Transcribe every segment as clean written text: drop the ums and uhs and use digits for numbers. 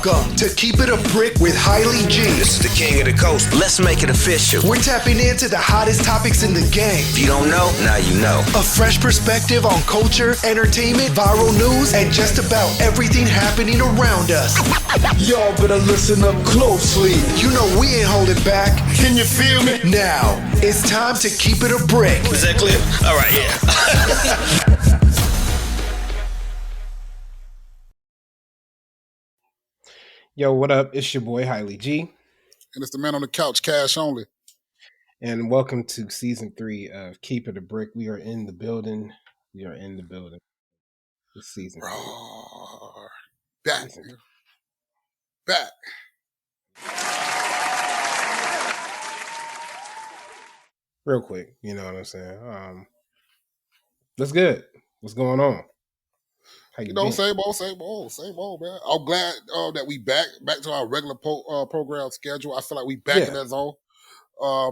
Welcome to Keep It a Brick with Hailey G. This is the king of the coast. Let's make it official. We're tapping into the hottest topics in the game. If you don't know, now you know. A fresh perspective on culture, entertainment, viral news, and just about everything happening around us. Y'all better listen up closely. You know we ain't holding back. Can you feel me? Now, it's time to Keep It a Brick. Is that clear? All right, yeah. Yo, what up? It's your boy, Hailey G. And it's the man on the couch, cash only. And welcome to season 3 of Keep It a Brick. We are in the building. This season. Back. Season. Back. Real quick, you know what I'm saying? That's good. What's going on? How You know, been? same old, man. I'm glad that we back to our regular program schedule. I feel like we back in that zone,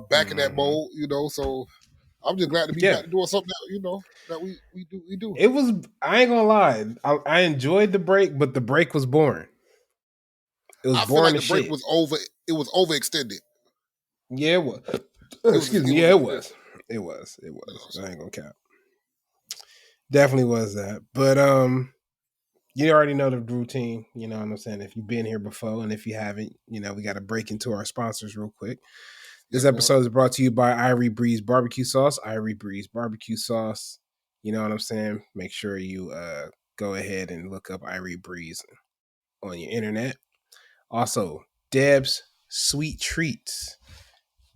back in that mode, you know. So I'm just glad to be back to doing something that, you know, that we do. It was, I ain't gonna lie, I enjoyed the break, but the break was boring. It was boring as shit. The break was over. It was overextended. Yeah, it was. Excuse me. Yeah, it was. It was. I ain't gonna cap. Definitely was that. But you already know the routine, you know what I'm saying? If you've been here before, and if you haven't, you know, we got to break into our sponsors real quick. This episode is brought to you by Irie Breeze Barbecue Sauce. Irie Breeze Barbecue Sauce. You know what I'm saying? Make sure you go ahead and look up Irie Breeze on your internet. Also, Deb's Sweet Treats.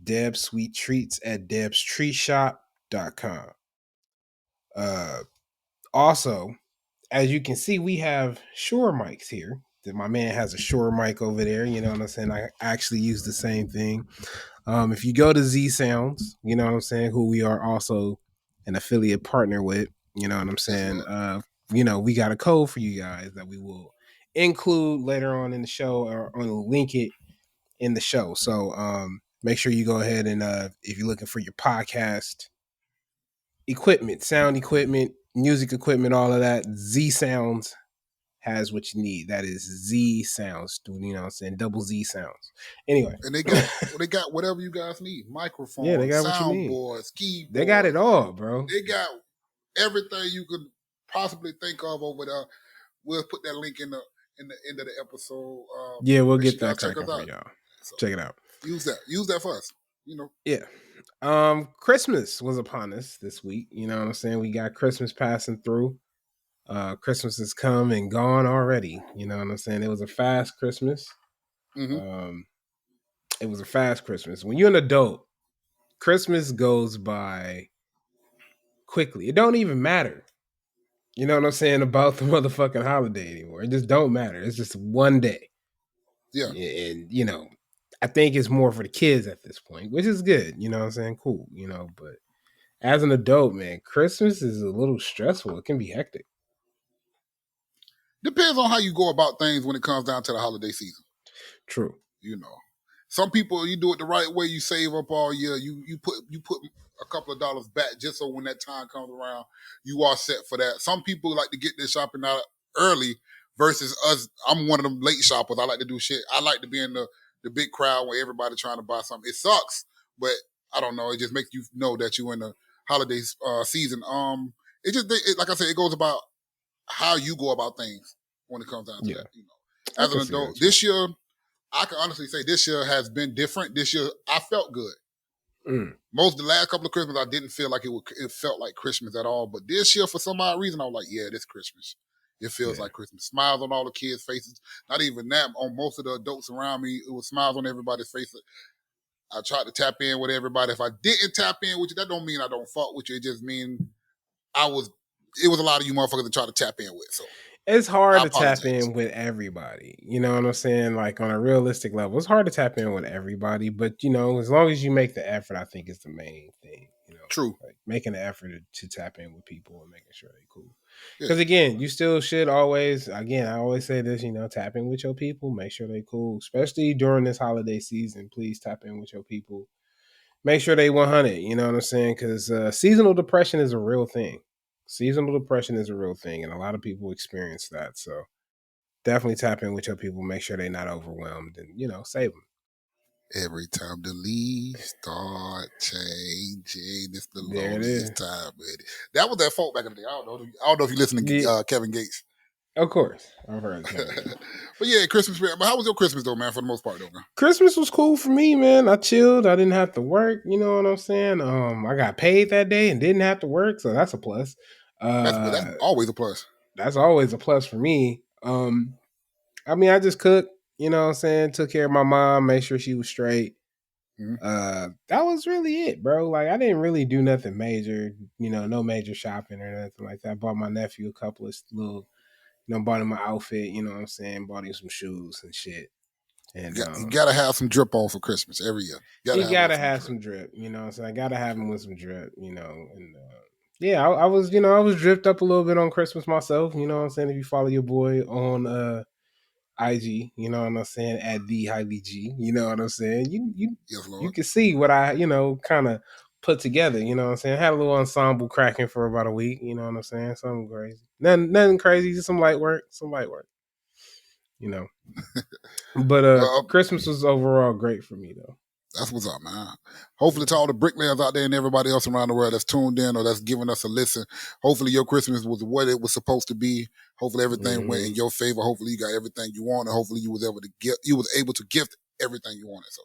Deb's Sweet Treats at debstreetshop.com. Also, as you can see, we have Shure mics here. My man has a Shure mic over there. You know what I'm saying? I actually use the same thing. If you go to Z Sounds, you know what I'm saying, who we are also an affiliate partner with, you know what I'm saying? You know, we got a code for you guys that we will include later on in the show, or link it in the show. So make sure you go ahead and if you're looking for your podcast equipment, sound equipment, music equipment, all of that, Z Sounds has what you need. That is Z Sounds. You know what I'm saying? Double Z Sounds. Anyway. And they got whatever you guys need. Microphones, yeah, they got soundboards, keyboards. They got it all, bro. They got everything you could possibly think of over there. We'll put that link in the end of the episode. Yeah, we'll get that cracking for y'all. So check it out. Use that for us. You know. Yeah. Christmas was upon us this week. You know what I'm saying? We got Christmas passing through. Christmas has come and gone already. You know what I'm saying? It was a fast Christmas. Mm-hmm. It was a fast Christmas. When you're an adult, Christmas goes by quickly. It don't even matter. You know what I'm saying about the motherfucking holiday anymore. It just don't matter. It's just one day. Yeah. And, you know, I think it's more for the kids at this point, which is good. You know what I'm saying? Cool. You know, but as an adult, man, Christmas is a little stressful. It can be hectic. Depends on how you go about things when it comes down to the holiday season. True. You know, some people, you do it the right way. You save up all year. You put a couple of dollars back just so when that time comes around, you are set for that. Some people like to get their shopping out early versus us. I'm one of them late shoppers. I like to do shit. I like to be in the big crowd where everybody trying to buy something. It sucks, but I don't know. It just makes you know that you're in the holiday season. Like I said, it goes about how you go about things when it comes down to that. You know, as an adult, this year, I can honestly say this year has been different. This year, I felt good. Most of the last couple of Christmas, I didn't feel like it felt like Christmas at all. But this year, for some odd reason, I was like, yeah, this Christmas. It feels like Christmas. Smiles on all the kids' faces. Not even that. On most of the adults around me, it was smiles on everybody's face. I tried to tap in with everybody. If I didn't tap in with you, that don't mean I don't fuck with you. It just means it was a lot of you motherfuckers to try to tap in with. So it's hard to tap in with everybody. You know what I'm saying? Like on a realistic level, it's hard to tap in with everybody. But, you know, as long as you make the effort, I think is the main thing. You know, true. Like making the effort to tap in with people and making sure they're cool. Because again, you still should always, I always say this, you know, tap in with your people, make sure they cool, especially during this holiday season. Please tap in with your people. Make sure they 100, you know what I'm saying? Because seasonal depression is a real thing. Seasonal depression is a real thing, and a lot of people experience that. So definitely tap in with your people. Make sure they're not overwhelmed, and save them. Every time the leaves start changing, it's the There it is. loneliest time. Baby. That was that folk back in the day. I don't know if you listen to Yeah, Kevin Gates. of course, I've heard Kevin. But yeah, Christmas. But how was your Christmas though, man? For the most part, though, man. Christmas was cool for me, man. I chilled. I didn't have to work. You know what I'm saying? I got paid that day and didn't have to work, so that's a plus. That's always a plus. That's always a plus for me. I mean, I just cooked. You know what I'm saying? Took care of my mom, made sure she was straight. Mm-hmm. That was really it, bro. Like I didn't really do nothing major. No major shopping or nothing like that. Bought my nephew a couple of little, bought him an outfit. You know what I'm saying? Bought him some shoes and shit. And You gotta have some drip on for Christmas every year. You gotta have some drip. You know what I'm saying? I gotta have him with some drip. And yeah, I was I was dripped up a little bit on Christmas myself. You know what I'm saying? If you follow your boy on IG, you know what I'm saying, at the highly G, you know what I'm saying? You can see what I, kind of put together, you know what I'm saying? Had a little ensemble cracking for about a week, you know what I'm saying? Something crazy. Nothing crazy, just some light work. But Christmas was overall great for me though. That's what's up, man. Hopefully to all the bricklayers out there and everybody else around the world that's tuned in or that's giving us a listen, hopefully your Christmas was what it was supposed to be. Hopefully everything went in your favor. Hopefully you got everything you want, and hopefully you was able to gift everything you wanted. So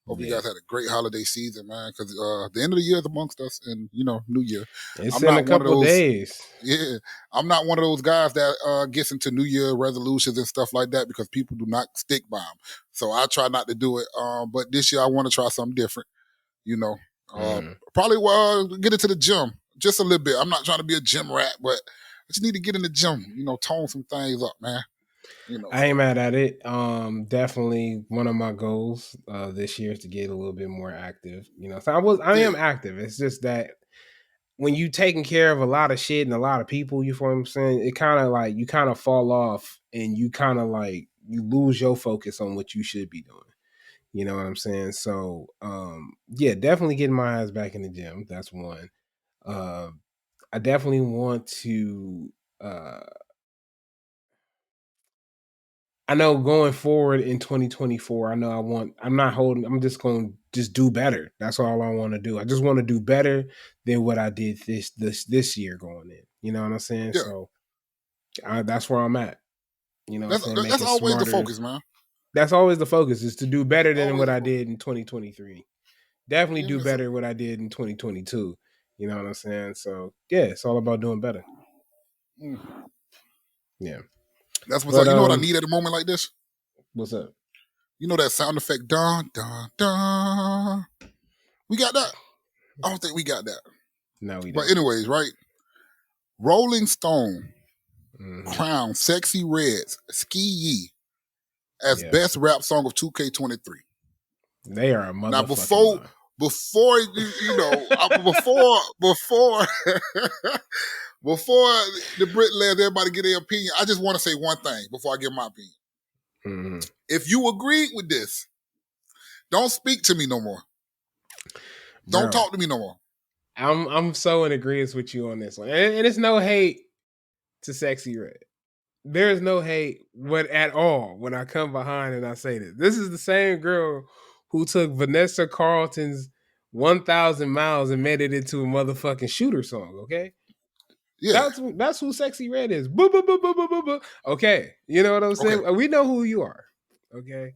hope you guys had a great holiday season, man, because the end of the year is amongst us, and New Year. It's in a couple of days. Yeah, I'm not one of those guys that gets into New Year resolutions and stuff like that because people do not stick by them. So I try not to do it. But this year I want to try something different. Probably get into the gym just a little bit. I'm not trying to be a gym rat, but I just need to get in the gym. Tone some things up, man. I ain't mad at it. Definitely one of my goals this year is to get a little bit more active. So I am active. It's just that when you taking care of a lot of shit and a lot of people, you feel what I'm saying? It kind of like you kind of fall off and you kind of like you lose your focus on what you should be doing. You know what I'm saying? So yeah, definitely getting my ass back in the gym. That's one. I definitely want to I know going forward in 2024, I'm just going to just do better. That's all I want to do. I just want to do better than what I did this year going in. You know what I'm saying? Yeah. So that's where I'm at. That's always the focus, man. That's always the focus is to do better than what I did in 2023. Definitely do better what I did in 2022. You know what I'm saying? So yeah, it's all about doing better. Yeah. That's what's up. You know what I need at a moment like this? What's up? You know that sound effect, dun, dun, dun. We got that? I don't think we got that. No, we don't. But anyways, right? Rolling Stone crowned Sexyy Red, Skeeyee as best rap song of 2K23. They are a motherfucker. Now before before the Brit let everybody get their opinion, I just want to say one thing before I give my opinion. Mm-hmm. If you agree with this, don't speak to me no more. Don't talk to me no more. I'm so in agreement with you on this one, and it's no hate to Sexyy Red. There's no hate at all when I come behind and I say this. This is the same girl who took Vanessa Carlton's 1,000 Miles and made it into a motherfucking shooter song, okay? Yeah. That's who Sexyy Red is. Boo, boo, boo, boo, boo, boo, boo. Okay. You know what I'm saying? Okay. We know who you are. Okay.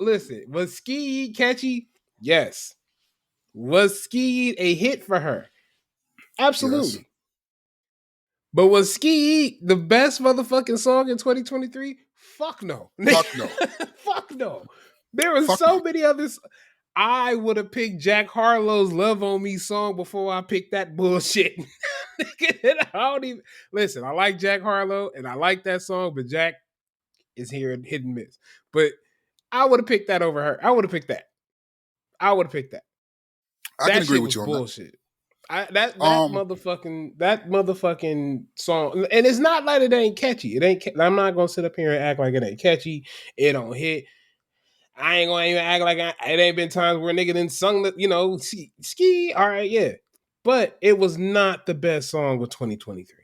Listen, was Skeeyee catchy? Yes. Was Skeeyee a hit for her? Absolutely. Yes. But was Skeeyee the best motherfucking song in 2023? Fuck no. Fuck no. Fuck no. There were so many others. I would have picked Jack Harlow's Love on Me song before I picked that bullshit. I don't even listen. I like Jack Harlow and I like that song, but Jack is here and hit and miss. But I would have picked that over her. I would have picked that. I can agree with you on bullshit. That motherfucking song, and it's not like it ain't catchy. It ain't. I'm not gonna sit up here and act like it ain't catchy. It don't hit. I ain't gonna even act like it ain't been times where a nigga done sung ski. All right, yeah, but it was not the best song of 2023.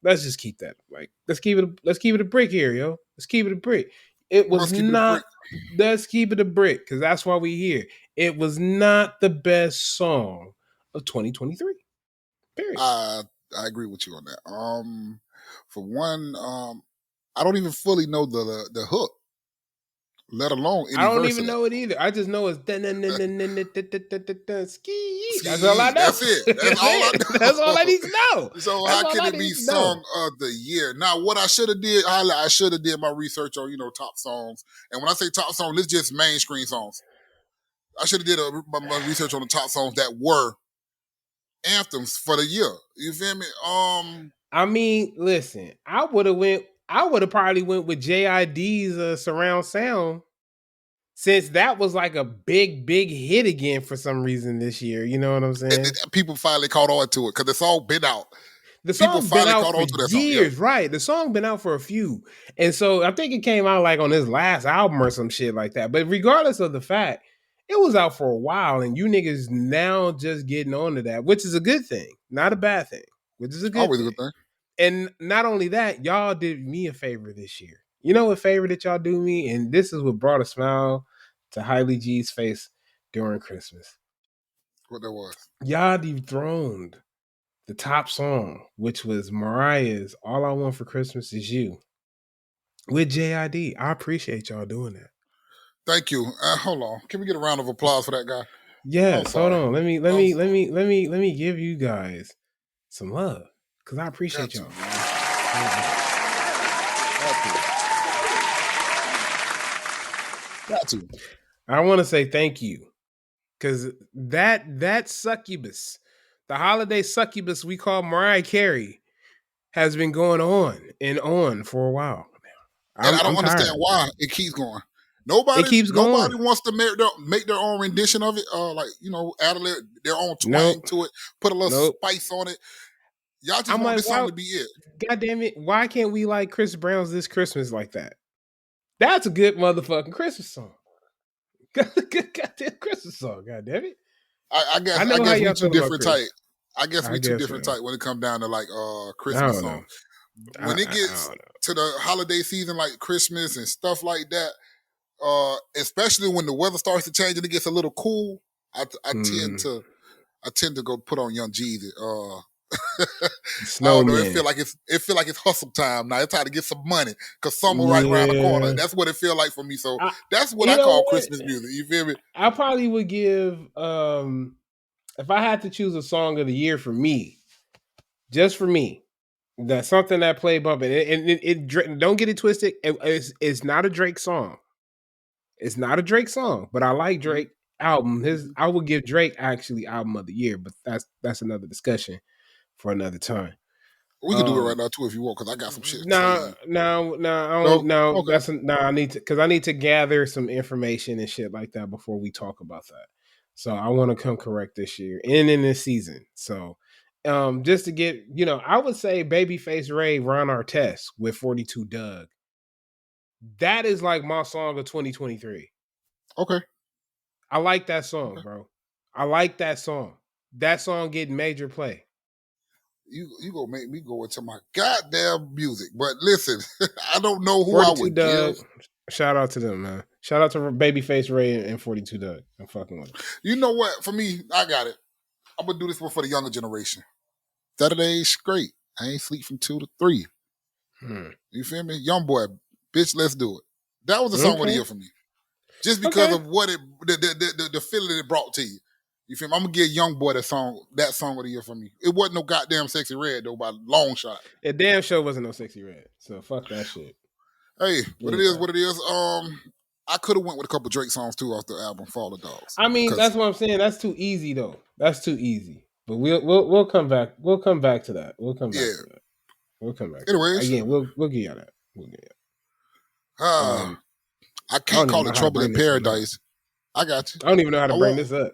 Let's just keep that. Like, let's keep it a brick here, yo. Let's keep it a brick. It was Let's keep it a not. brick. Let's keep it a brick because that's why we here. It was not the best song of 2023. Period. I agree with you on that. For one, I don't even fully know the hook, let alone any I don't verse even of know it either. I just know it's Skeeyee. That's all I know. That's it. That's all I know. That's all I need to know. So That's how all can I it be need to know. song of the year? Now, what I should have did, I should have did my research on top songs. And when I say top song, it's just mainstream songs. I should have did my research on the top songs that were anthems for the year. You feel me? I mean, listen, I would have probably went with JID's surround sound since that was like a big hit again for some reason this year. You know what I'm saying? And people finally caught on to it because the song been out. The People song been finally out caught for on to that song. Yeah. years, right? The song been out for a few, and so I think it came out like on his last album or some shit like that. But regardless of the fact, it was out for a while, and you niggas now just getting onto that, which is a good thing, not a bad thing, which is a good Always thing. a good thing. And not only that, y'all did me a favor this year. You know what favor that y'all do me? And this is what brought a smile to Hailey G's face during Christmas. What that was. Y'all dethroned the top song, which was Mariah's All I Want for Christmas Is You with JID. I appreciate y'all doing that. Thank you. Hold on. Can we get a round of applause for that guy? Yes, hold on. Let me give you guys some love. Cause I appreciate y'all. Got to. I want to say thank you. Cause that succubus, the holiday succubus we call Mariah Carey, has been going on and on for a while now. And I don't understand why it keeps going. Nobody wants to make their own rendition of it. Add their own twang to it, put a little spice on it. Y'all just want this song to be it. God damn it. Why can't we like Chris Brown's This Christmas like that? That's a good motherfucking Christmas song. Goddamn Christmas song, god damn it. I guess we two different type. I guess we two different type when it comes down to like Christmas songs. When it gets to the holiday season like Christmas and stuff like that, especially when the weather starts to change and it gets a little cool, I tend to go put on Young Jeezy. I don't know. It feel like it's hustle time now. It's time to get some money because summer right around the corner. That's what it feel like for me. So that's what I call Christmas music. You feel me? I probably would give if I had to choose a song of the year for me, just for me, that's something that play bumping. And it don't get it twisted. It's not a Drake song. It's not a Drake song, but I like Drake album. I would give Drake actually album of the year, but that's another discussion for another time. We can do it right now too if you want, because I got some shit. No. I need to gather some information and shit like that before we talk about that. So I want to come correct this year and in this season. So just to get, I would say Babyface Ray, Ron Artest with 42 Doug. That is like my song of 2023. Okay. I like that song, bro. I like that song. That song getting major play. You gonna make me go into my goddamn music. But listen, I don't know who I would Doug, give. Shout out to them, man. Shout out to Babyface Ray and 42 Doug. I'm fucking with it. You know what? For me, I got it. I'm gonna do this one for the younger generation. Saturday straight. I ain't sleep from 2 to 3. You feel me? Young boy, bitch, let's do it. That was the song of the year for me. Just because of what the feeling it brought to you. You feel me? I'm gonna give Young Boy that song of the year for me. It wasn't no goddamn Sexyy Red though by a long shot. It damn sure wasn't no Sexyy Red. So fuck that shit. Hey, what it is. I could have went with a couple Drake songs too off the album Fall of Dogs. I mean, that's what I'm saying. That's too easy though. That's too easy. But we'll come back. We'll come back to that. We'll come back to that. We'll come back. Anyways, again, we'll give y'all that. We'll give you. I can't call it Trouble in Paradise. I got you. I don't even know how to bring this up.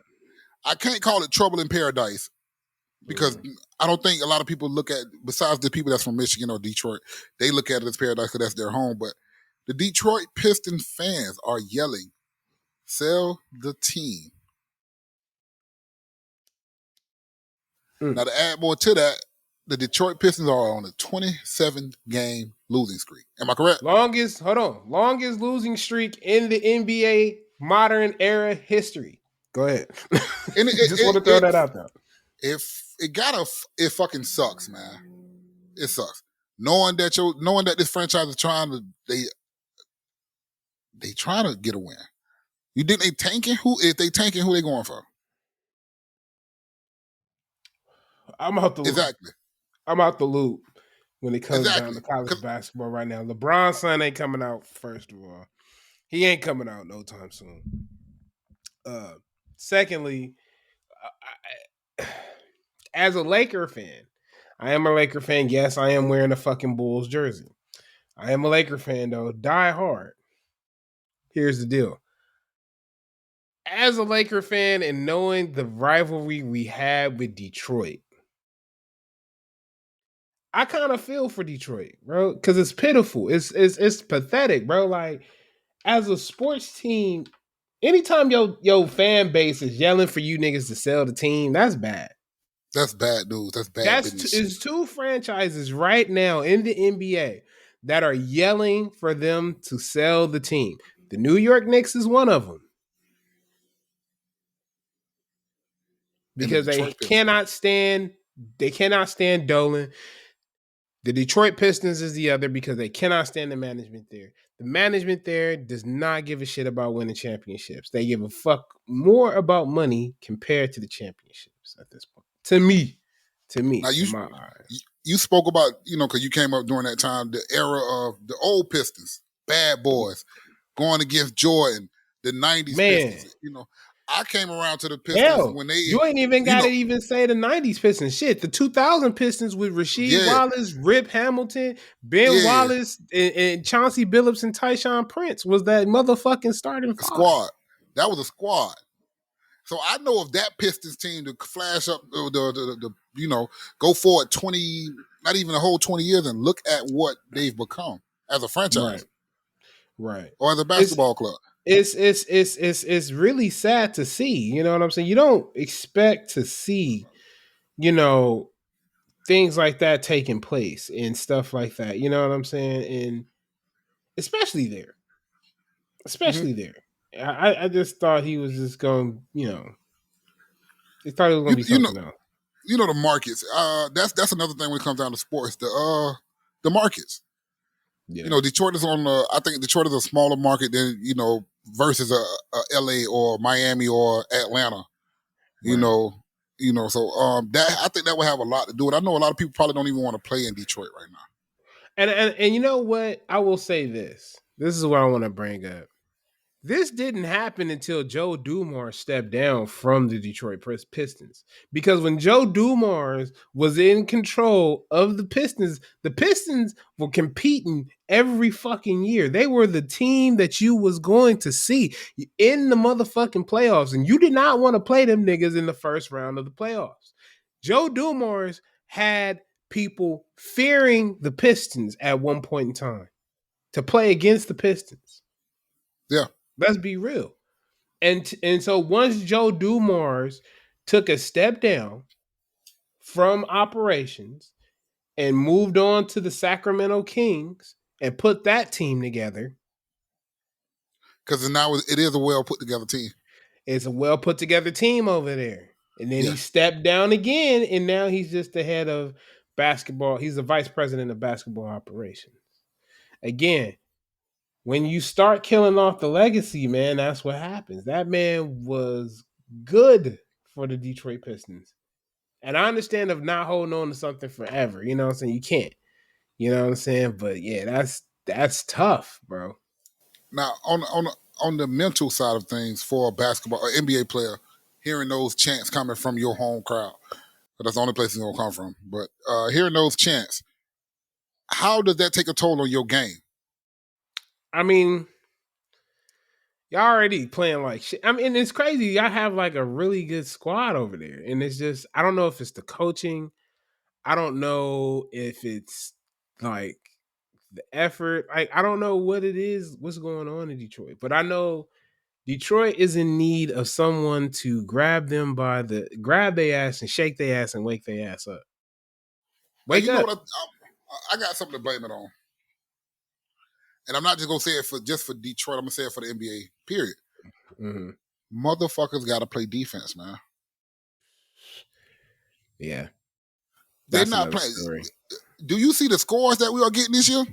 I can't call it Trouble in Paradise because I don't think a lot of people look at, besides the people that's from Michigan or Detroit, they look at it as paradise because that's their home. But the Detroit Pistons fans are yelling, "Sell the team." Now to add more to that, The Detroit Pistons are on a 27-game losing streak. Am I correct? Longest losing streak in the NBA modern era history. Go ahead. And Just want to throw that out there. It fucking sucks, man. It sucks. Knowing that this franchise is trying to they trying to get a win. You think they tanking? If they tanking, who they going for? I'm out the Exactly. I'm out the loop when it comes down Exactly. to college basketball right now. LeBron's son ain't coming out, first of all. He ain't coming out no time soon. Secondly, as a Laker fan, I am a Laker fan. Yes, I am wearing a fucking Bulls jersey. I am a Laker fan, though. Die hard. Here's the deal. As a Laker fan and knowing the rivalry we had with Detroit, I kind of feel for Detroit, bro, because it's pitiful. It's pathetic, bro. Like, as a sports team, anytime your fan base is yelling for you niggas to sell the team, that's bad. That's bad news. That's bad business. It's two franchises right now in the NBA that are yelling for them to sell the team. The New York Knicks is one of them. Because they cannot stand Dolan. The Detroit Pistons is the other because they cannot stand the management there. The management there does not give a shit about winning championships. They give a fuck more about money compared to the championships at this point. To me. Now you spoke about, because you came up during that time, the era of the old Pistons, bad boys, going against Jordan, the 90s Pistons. I came around to the Pistons when they... You ain't even got to even say the 90s Pistons. Shit, the 2000 Pistons with Rasheed Wallace, Rip Hamilton, Ben Wallace, and Chauncey Billups and Tyshawn Prince was that motherfucking starting squad. That was a squad. So I know of that Pistons team to flash up go forward 20, not even a whole 20 years and look at what they've become as a franchise. Right. Or as a basketball club. It's really sad to see, you know what I'm saying? You don't expect to see, things like that taking place and stuff like that. You know what I'm saying? And especially there. I just thought he was just going, he thought it was going to be something else. The markets. That's another thing when it comes down to sports. The markets. Yeah. Detroit is I think Detroit is a smaller market than, versus a LA or Miami or Atlanta. Right. So that I think that would have a lot to do with it. I know a lot of people probably don't even want to play in Detroit right now. And you know what? I will say this. This is what I want to bring up. This didn't happen until Joe Dumars stepped down from the Detroit Pistons. Because when Joe Dumars was in control of the Pistons were competing every fucking year. They were the team that you was going to see in the motherfucking playoffs. And you did not want to play them niggas in the first round of the playoffs. Joe Dumars had people fearing the Pistons at one point in time to play against the Pistons. Yeah. Let's be real. And so once Joe Dumars took a step down from operations and moved on to the Sacramento Kings and put that team together. Because now it is a well put together team. It's a well put together team over there. And then he stepped down again, and now he's just the head of basketball. He's the vice president of basketball operations. Again, when you start killing off the legacy, man, that's what happens. That man was good for the Detroit Pistons. And I understand of not holding on to something forever. You know what I'm saying? You can't. You know what I'm saying? But yeah, that's tough, bro. Now, on the mental side of things for a basketball or NBA player, hearing those chants coming from your home crowd, that's the only place it's going to come from. But hearing those chants, how does that take a toll on your game? I mean, y'all already playing like shit. I mean, it's crazy. Y'all have like a really good squad over there. And it's just, I don't know if it's the coaching. I don't know if it's like the effort. I don't know what it is, what's going on in Detroit. But I know Detroit is in need of someone to grab their ass and shake their ass and wake their ass up. Wake You know up. what? I got something to blame it on, and I'm not just gonna say it just for Detroit. I'm gonna say it for the NBA. Period. Mm-hmm. Motherfuckers got to play defense, man. Yeah, They're that's not another playing. story. Do you see the scores that we are getting this year?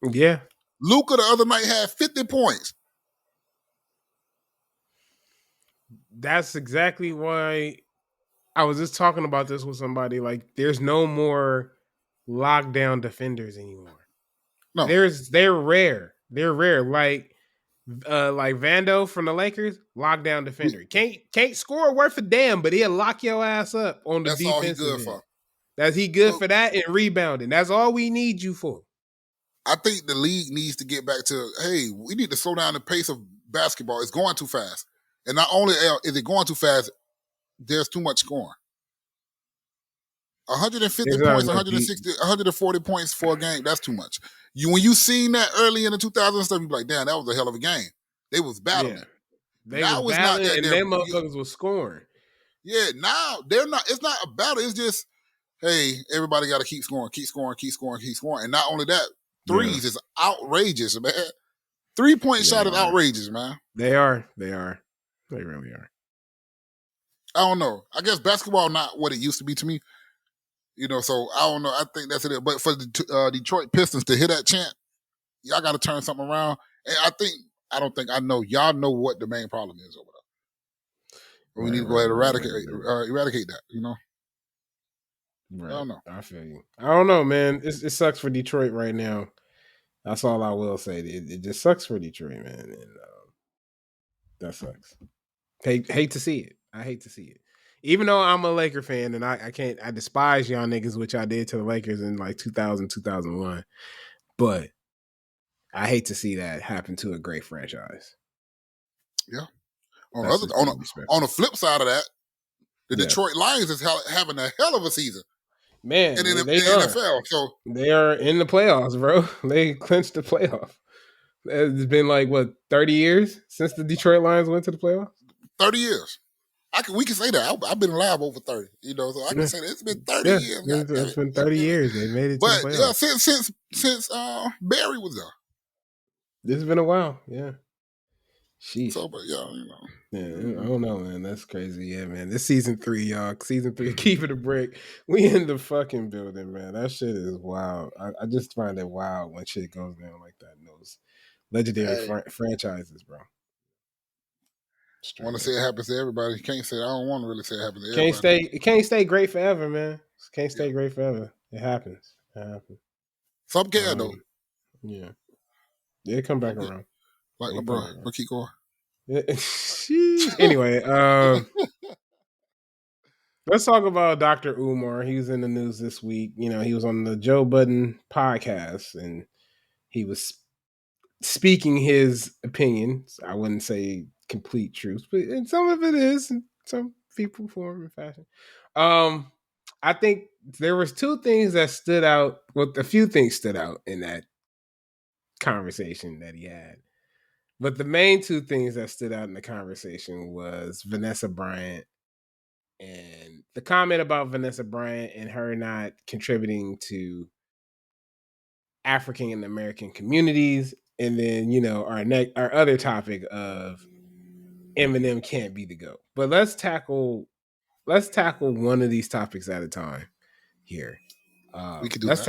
Yeah, Luka the other night had 50 points. that's exactly why I was just talking about this with somebody. Like, there's no more lockdown defenders anymore. No, They're rare. They're rare. Like Vando from the Lakers, lockdown defender. Can't score worth a damn, but he'll lock your ass up on the that's all he defensive good end. for. That's he good So for that and rebounding. That's all we need you for. I think the league needs to get back to, hey, we need to slow down the pace of basketball. It's going too fast. And not only is it going too fast, there's too much scoring. 150 There's not points, enough 160, 140 points for a game, that's too much. When you seen that early in the 2000s stuff, you be like, damn, that was a hell of a game. They was battling. Yeah. They was Now it's not battling that and them motherfuckers was scoring. Yeah, now they're not. It's not a battle. It's just, hey, everybody got to keep scoring, keep scoring, keep scoring, keep scoring. And not only that, threes is outrageous, man. 3-point shot is outrageous, man. They are. They are. They really are. I don't know. I guess basketball not what it used to be to me. You know, so I don't know. I think that's it. But for the Detroit Pistons to hit that chant, y'all got to turn something around. And I know y'all know what the main problem is over there. We need to go ahead and eradicate that. You know. Right. I don't know. I feel you. I don't know, man. It sucks for Detroit right now. That's all I will say. It just sucks for Detroit, man. And that sucks. Hate to see it. I hate to see it. Even though I'm a Laker fan and I despise y'all niggas, which I did to the Lakers in like 2000, 2001. But I hate to see that happen to a great franchise. Yeah. On the flip side of that, the Detroit Lions is having a hell of a season. Man, in the are. NFL. So they are in the playoffs, bro. They clinched the playoff. It's been like, what, 30 years since the Detroit Lions went to the playoffs? 30 years. We can say that. I've been alive over 30. You know, so I can say that. It's been 30 years. It's been 30 years. They made it to the playoffs. Yeah, since Barry was there. This has been a while, yeah. Sheesh. So, but yeah, you know. Yeah, I don't know, man. That's crazy. Yeah, man. This season 3, y'all. Season 3, keep it a break. We in the fucking building, man. That shit is wild. I just find it wild when shit goes down like that in those legendary franchises, bro. I want to say it happens to everybody. Can't say I don't want to really say it happens to everybody. It can't stay great forever, man. It can't stay great forever. It happens. Some can though. Yeah. They come back around. Like LeBron. We'll keep going. Anyway, let's talk about Dr. Umar. He was in the news this week. You know, he was on the Joe Budden podcast and he was speaking his opinions. I wouldn't say complete truth, but some of it is, and some people form and fashion. I think there was two things that stood out. Well, a few things stood out in that conversation that he had. But the main two things that stood out in the conversation was Vanessa Bryant and the comment about Vanessa Bryant and her not contributing to African and American communities. And then, you know, our other topic of Eminem can't be the GOAT. But let's tackle one of these topics at a time here. We could do let's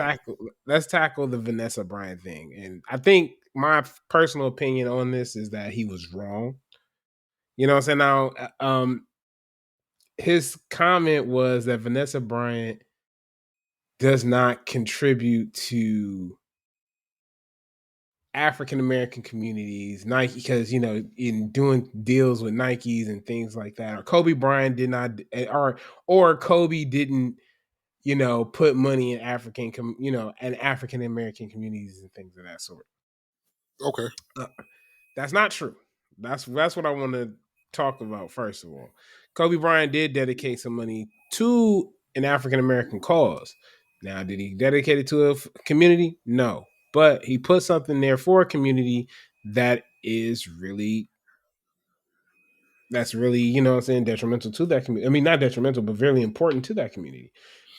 tackle the Vanessa Bryant thing. And I think my personal opinion on this is that he was wrong. You know what I'm saying? Now, his comment was that Vanessa Bryant does not contribute to African American communities, Nike, because, you know, in doing deals with Nikes and things like that, or Kobe Bryant did not, or Kobe didn't, you know, put money in African American communities and things of that sort. Okay, that's not true. That's what I want to talk about first of all. Kobe Bryant did dedicate some money to an African American cause. Now, did he dedicate it to a community? No. But he put something there for a community that's really, you know what I'm saying, detrimental to that community. I mean, not detrimental, but very important to that community,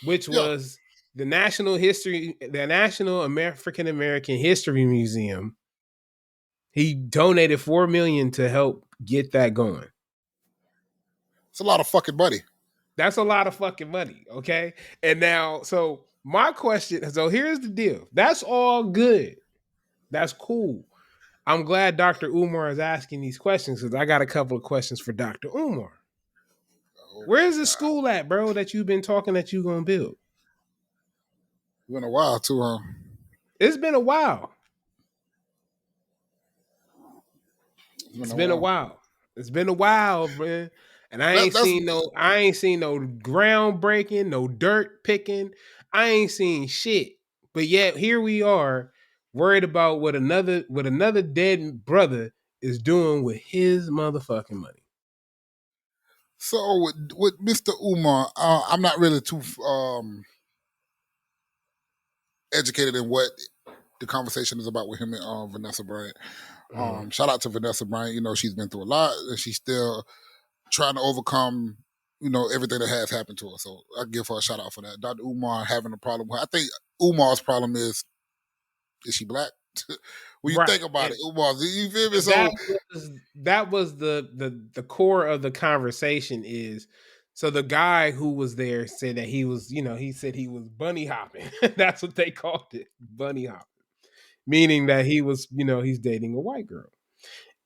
which was the National African American History Museum, he donated $4 million to help get that going. It's a lot of fucking money. That's a lot of fucking money, okay? And now, so my question, so here's the deal. That's all good. That's cool. I'm glad Dr. Umar is asking these questions because I got a couple of questions for Dr. Umar. Where's the school at, bro, that you've been talking that you gonna build? It's been a while too, huh? It's been a while. It's been a while. It's been a while, man. And I ain't seen no groundbreaking, no dirt picking. I ain't seen shit. But yet here we are, worried about what another dead brother is doing with his motherfucking money. So with Mr. Umar, I'm not really too educated in what the conversation is about with him and Vanessa Bryant. Shout out to Vanessa Bryant. You know, she's been through a lot and she's still trying to overcome, you know, everything that has happened to her. So I give her a shout out for that. Dr. Umar having a problem. I think Umar's problem is she black? When you think about it, Umar, you feel me? So that was the core of the conversation is, so the guy who was there said that he was, you know, he said he was bunny hopping. That's what they called it, bunny hopping. Meaning that he was, you know, he's dating a white girl.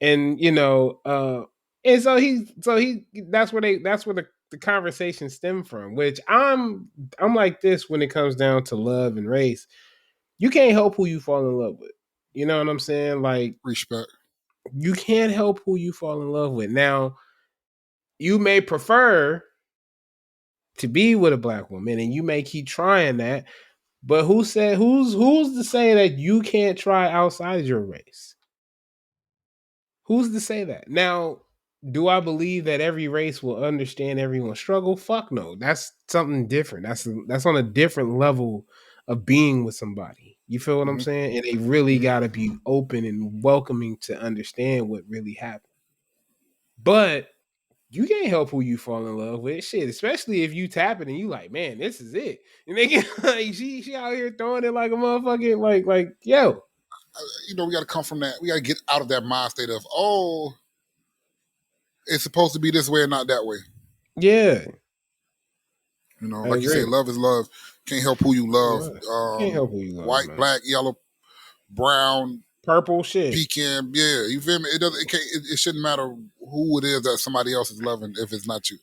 And, you know, and so that's where the conversation stemmed from, which I'm like this when it comes down to love and race. You can't help who you fall in love with. You know what I'm saying? Like, respect. You can't help who you fall in love with. Now, you may prefer to be with a black woman and you may keep trying that, but who's to say that you can't try outside your race? Who's to say that? Now, do I believe that every race will understand everyone's struggle? Fuck no. That's something different. That's on a different level of being with somebody. You feel what I'm saying? And they really got to be open and welcoming to understand what really happened. But you can't help who you fall in love with. Shit, especially if you tap it and you like, man, this is it. And they get like, she out here throwing it like a motherfucking like yo. You know, we got to come from that. We got to get out of that mind state of, oh, it's supposed to be this way and not that way. Yeah. You know, like you say, love is love. Can't help who you love. Can't help who you love. White, man. Black, yellow, brown, purple, shit. Pecan. Yeah, you feel me? It shouldn't matter who it is that somebody else is loving if it's not you.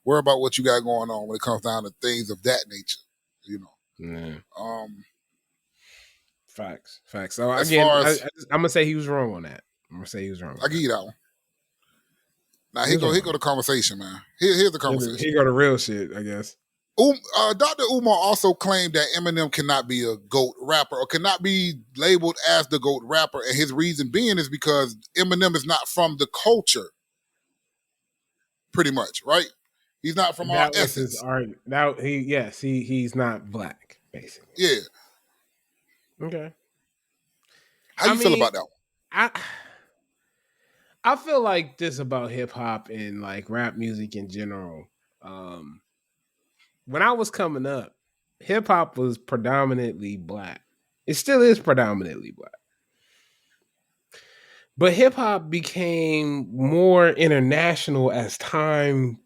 Worry about what you got going on when it comes down to things of that nature. You know. Yeah. Facts. So as again, far as, I'm gonna say he was wrong on that. I give you that one. Now here go the conversation, man. Here's the conversation. Here go the real shit, I guess. Dr. Umar also claimed that Eminem cannot be a GOAT rapper or cannot be labeled as the GOAT rapper, and his reason being is because Eminem is not from the culture. Pretty much, right? He's not from our essence. He's not black, basically. Yeah. Okay. How you feel about that one? I feel like this about hip hop and like rap music in general. When I was coming up, hip hop was predominantly black. It still is predominantly black. But hip hop became more international as time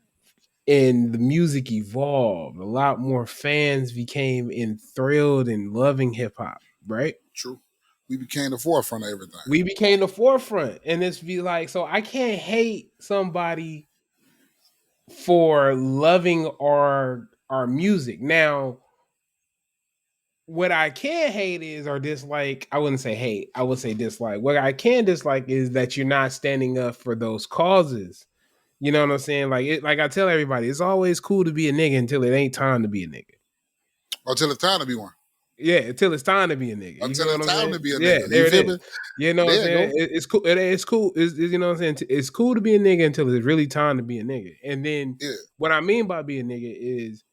and the music evolved. A lot more fans became enthralled and loving hip hop, right? True. We became the forefront of everything. We became the forefront. And it's be like, so I can't hate somebody for loving our music. Now, what I can hate is or dislike, I wouldn't say hate, I would say dislike. What I can dislike is that you're not standing up for those causes. You know what I'm saying? Like I tell everybody, it's always cool to be a nigga until it ain't time to be a nigga. Until it's time to be one. Yeah, until it's time to be a nigga. Until it's time to be a nigga. Yeah, there it is. You know what I'm saying? It's cool. It's cool. You know what I'm saying? It's cool to be a nigga until it's really time to be a nigga. And then what I mean by be a nigga is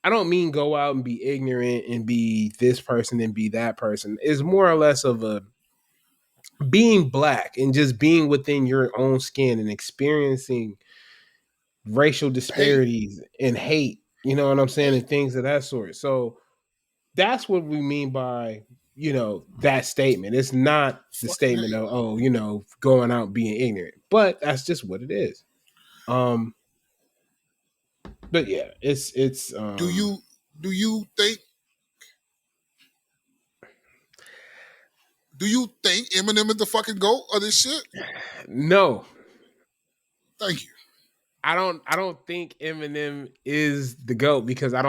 I don't mean go out and be ignorant and be this person and be that person. It's more or less of a being black and just being within your own skin and experiencing racial disparities and hate, you know what I'm saying, and things of that sort. So That's what we mean by, that statement. It's not the Fucking statement hate. of, going out being ignorant, but that's just what it is. But yeah, it's Do you think Eminem is the fucking GOAT of this shit? no. Thank you. I don't think Eminem is the GOAT because I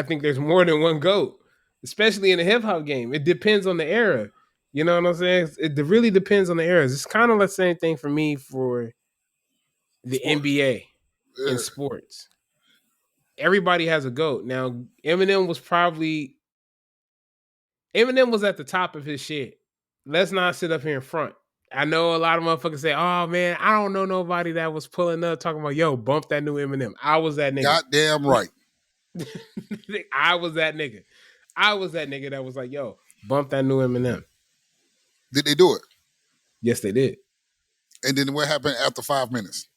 think there's more than one GOAT, especially in the hip hop game. It depends on the era. You know what I'm saying? It really depends on the eras. It's kind of the same thing for me for the Sports. NBA in Yeah. sports. Everybody has a GOAT. Now, Eminem was at the top of his shit. Let's not sit up here in front. I know a lot of motherfuckers say, "Oh man, I don't know nobody that was pulling up talking about yo, bump that new Eminem." I was that nigga. Goddamn right. I was that nigga. I was that nigga that was like, "Yo, bump that new Eminem." Did they do it? Yes, they did. And then what happened after 5 minutes?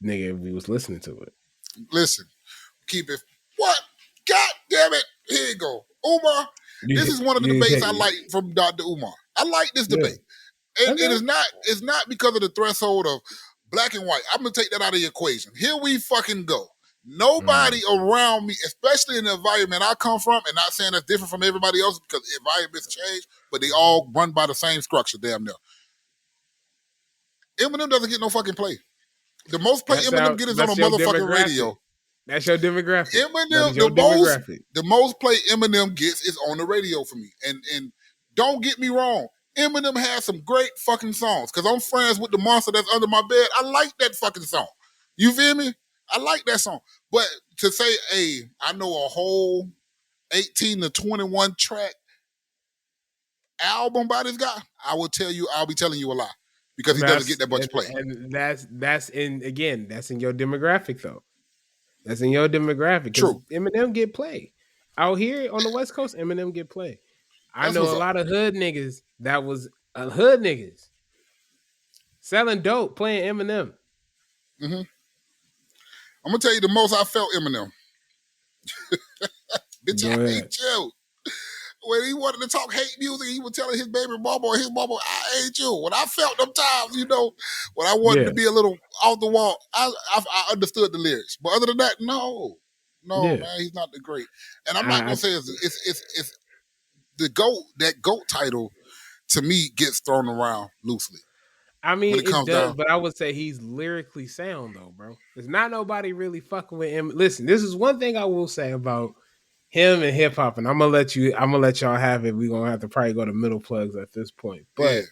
Nigga, we was listening to it. Listen, keep it. What? God damn it. Here you go. Umar, this is one of the debates I like from Dr. Umar. I like this debate. And Okay. it's not because of the threshold of black and white. I'm gonna take that out of the equation. Here we fucking go. Nobody around me, especially in the environment I come from, and not saying that's different from everybody else because environments change, but they all run by the same structure, damn near. Eminem doesn't get no fucking play. The most play Eminem get is on a motherfucking radio. That's your demographic. Eminem, the most play Eminem gets is on the radio for me. And don't get me wrong, Eminem has some great fucking songs. Cause I'm friends with the monster that's under my bed. I like that fucking song. You feel me? I like that song. But to say, hey, I know a whole 18 to 21 track album by this guy, I'll be telling you a lie. Because he doesn't get that much play. And that's in your demographic though. That's in your demographic. True. Eminem get play. Out here on the West Coast, Eminem get play. I know a lot of hood niggas that was hood niggas selling dope playing Eminem. Mm-hmm. I'm gonna tell you the most I felt Eminem. Bitch, I hate you. When he wanted to talk hate music, he was telling his baby mama or his mama, I hate you. When I felt them times, when I wanted to be a little off the wall, I understood the lyrics. But other than that, no, man, he's not the great. And I'm not gonna say it's the GOAT. That GOAT title to me gets thrown around loosely. I mean, it does, but I would say he's lyrically sound though, bro. There's not nobody really fucking with him. Listen, this is one thing I will say about him and hip hop, and I'm gonna let y'all have it. We're gonna have to probably go to middle plugs at this point. But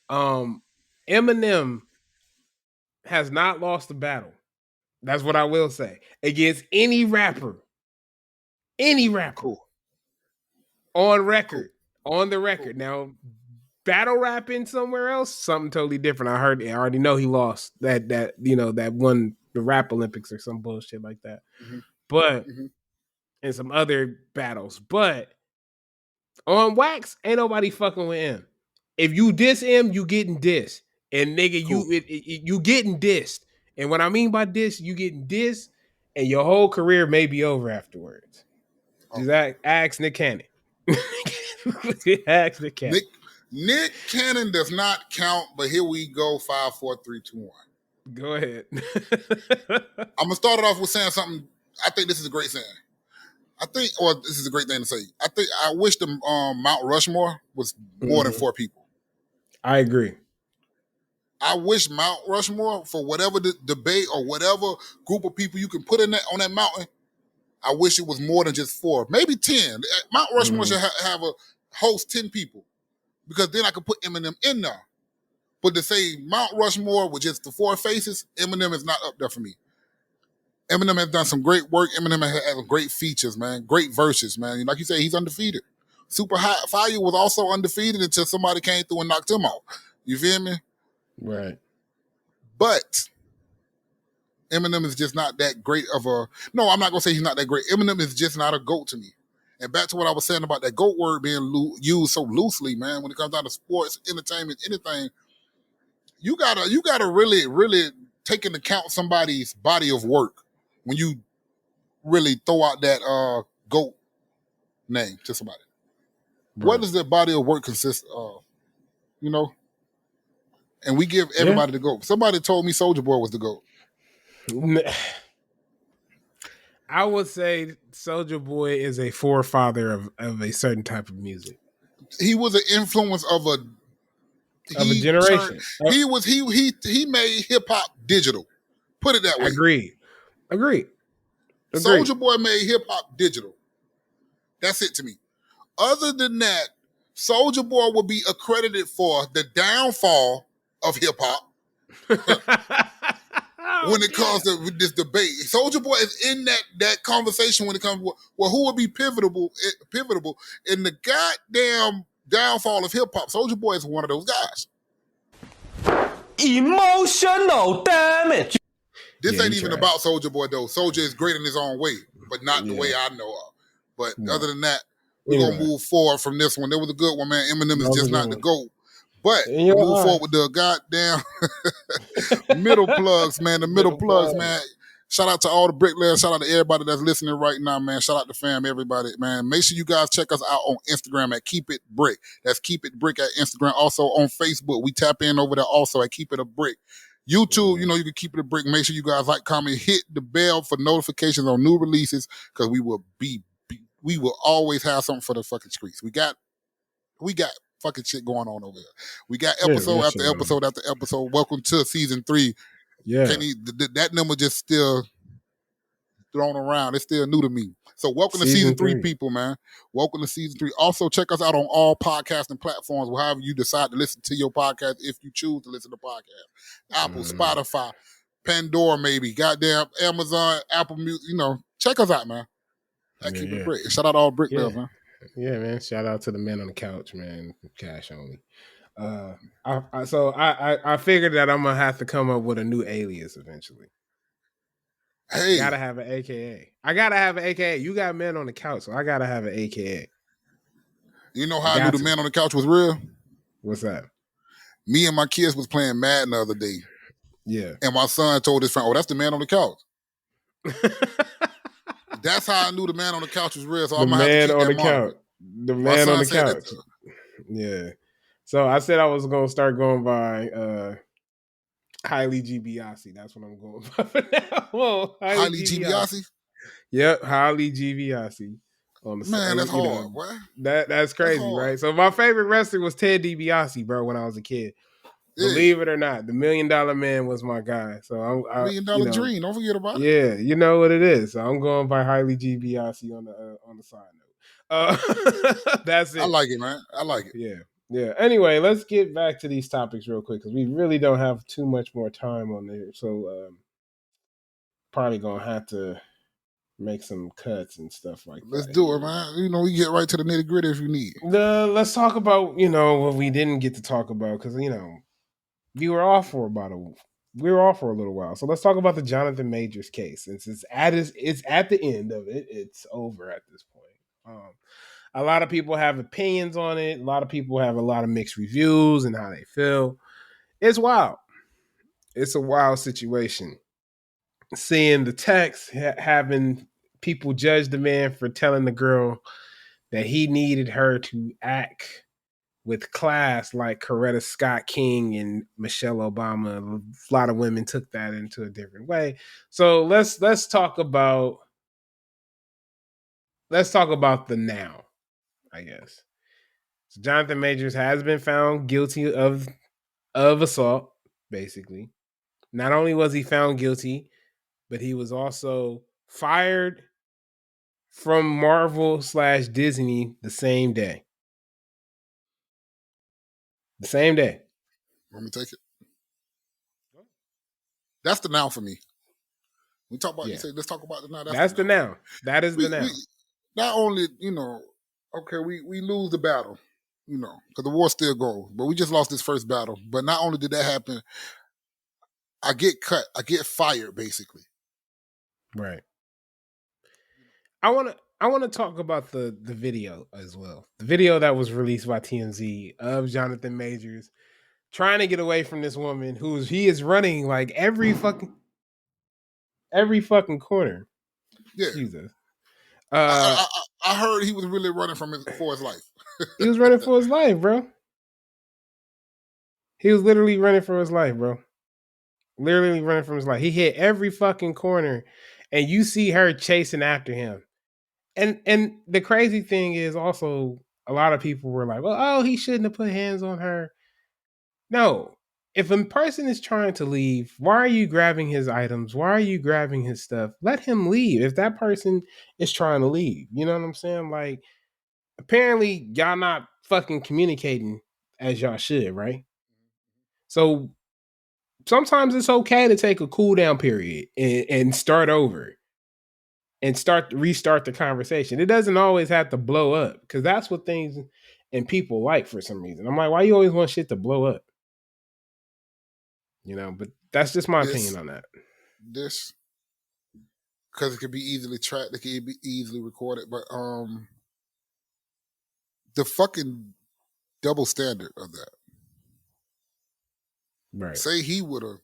Eminem has not lost a battle. That's what I will say. Against any rapper. Any rapper. Cool. On record. Cool. On the record. Cool. Now, battle rapping somewhere else, something totally different. I already know he lost that won the rap Olympics or some bullshit like that. Mm-hmm. But and some other battles. But on wax, ain't nobody fucking with him. If you diss him, you getting dissed. And nigga, cool. you getting dissed. And what I mean by diss, you getting dissed, and your whole career may be over afterwards. Just ask Nick Cannon. Ask Nick Cannon. Nick Cannon does not count, but here we go, 5, 4, 3, 2, 1. Go ahead. I'm gonna start it off with saying something. I think this is a great saying. This is a great thing to say. I wish the Mount Rushmore was more than 4 people. I agree. I wish Mount Rushmore, for whatever the debate or whatever group of people you can put on that mountain, I wish it was more than just 4, maybe 10. Mount Rushmore should have a host 10 people, because then I could put Eminem in there. But to say Mount Rushmore with just the 4 faces, Eminem is not up there for me. Eminem has done some great work. Eminem has great features, man. Great verses, man. Like you say, he's undefeated. Super Hot Fire was also undefeated until somebody came through and knocked him out. You feel me? Right. But Eminem is just not that great of a... No, I'm not going to say he's not that great. Eminem is just not a GOAT to me. And back to what I was saying about that GOAT word being used so loosely, man, when it comes down to sports, entertainment, anything, you gotta really, really take into account somebody's body of work when you really throw out that GOAT name to somebody. Right. What does their body of work consist of? You know? And we give everybody the GOAT. Somebody told me Soulja Boy was the GOAT. I would say Soulja Boy is a forefather of a certain type of music. He was an influence of a generation. He made hip hop digital. Put it that way. Agreed. Soulja Boy made hip hop digital. That's it to me. Other than that, Soulja Boy will be accredited for the downfall of hip hop when it comes to this debate. Soulja Boy is in that conversation when it comes to, well, who will be pivotal in the goddamn downfall of hip hop. Soulja Boy is one of those guys. Emotional damage. This ain't even about Soulja Boy though. Soulja is great in his own way, but not the way I know of. But other than that, we're gonna move forward from this one. That was a good one, man. Eminem is just not the GOAT. But we move forward with the goddamn middle plugs, man. The middle plugs, man. Shout out to all the bricklayers. Shout out to everybody that's listening right now, man. Shout out to fam, everybody, man. Make sure you guys check us out on Instagram at Keep It Brick. That's Keep It Brick at Instagram. Also on Facebook, we tap in over there also at Keep It a Brick. YouTube, you can keep it a brick. Make sure you guys like, comment, hit the bell for notifications on new releases because we will always have something for the fucking streets. We got fucking shit going on over here. We got episode after episode after episode. Welcome to season 3. Yeah, that number just still thrown around. It's still new to me. So welcome to season 3, people, man. Welcome to season 3. Also, check us out on all podcasting platforms, however you decide to listen to your podcast, if you choose to listen to podcasts. Apple, Spotify, Pandora, maybe, goddamn Amazon, Apple Music. Check us out, man. Keep it brick. Shout out to all brick bells, man. Yeah, man. Shout out to the man on the couch, man. Cash only. I figured that I'm gonna have to come up with a new alias eventually. Hey, gotta have an AKA. You got man on the couch, so I gotta have an AKA. You know how I knew the man on the couch was real? What's that? Me and my kids was playing Madden the other day. Yeah. And my son told his friend, "Oh, that's the man on the couch." That's how I knew the man on the couch was real. So I'm gonna have to keep that moniker. The man on the couch. Yeah. So I said I was gonna start going by Hailey G. Biasi. That's what I'm going by for now. Whoa, Hailey G. Biasi? Yep, Hailey G. Biasi. Man, that's hard, boy. That's crazy, right? So my favorite wrestler was Ted DiBiase, bro, when I was a kid. Yeah. Believe it or not, the $1 Million Man was my guy. So $1 Million Dream, don't forget about it. Yeah, you know what it is. So I'm going by Hailey G. Biasi on the side note. That's it. I like it, man. I like it. Yeah. Anyway, let's get back to these topics real quick because we really don't have too much more time on there. So probably gonna have to make some cuts and stuff like that. Let's do it, man. We get right to the nitty gritty if you need. Let's talk about what we didn't get to talk about because we were off for a little while. So let's talk about the Jonathan Majors case. Since it's at the end of it, it's over at this point. A lot of people have opinions on it. A lot of people have a lot of mixed reviews and how they feel. It's wild. It's a wild situation. Seeing the text, having people judge the man for telling the girl that he needed her to act with class like Coretta Scott King and Michelle Obama. A lot of women took that into a different way. So let's talk about the now, I guess. So Jonathan Majors has been found guilty of assault, basically. Not only was he found guilty, but he was also fired from Marvel/Disney the same day. The same day. Let me take it. That's the now for me. We talk about, let's talk about the now. That's the now. That is the now. Not only, okay, we lose the battle, because the war still goes, but we just lost this first battle. But not only did that happen, I get cut. I get fired, basically. Right. I want to talk about the video as well. The video that was released by TMZ of Jonathan Majors trying to get away from this woman he is running like every fucking corner. Yeah. Jesus. I I heard he was really running for his life. He was running for his life, bro. He was literally running for his life, bro. Literally running from his life. He hit every fucking corner, and you see her chasing after him. And the crazy thing is also a lot of people were like, well, oh, he shouldn't have put hands on her. No. If a person is trying to leave, why are you grabbing his items? Why are you grabbing his stuff? Let him leave. If that person is trying to leave, you know what I'm saying? Like, apparently, y'all not fucking communicating as y'all should, right? So sometimes it's okay to take a cool down period and start over and restart the conversation. It doesn't always have to blow up because that's what things and people like for some reason. I'm like, why you always want shit to blow up? You know, but that's just my opinion on that. This, because it could be easily tracked, it could be easily recorded, but the fucking double standard of that. Right. Say he would have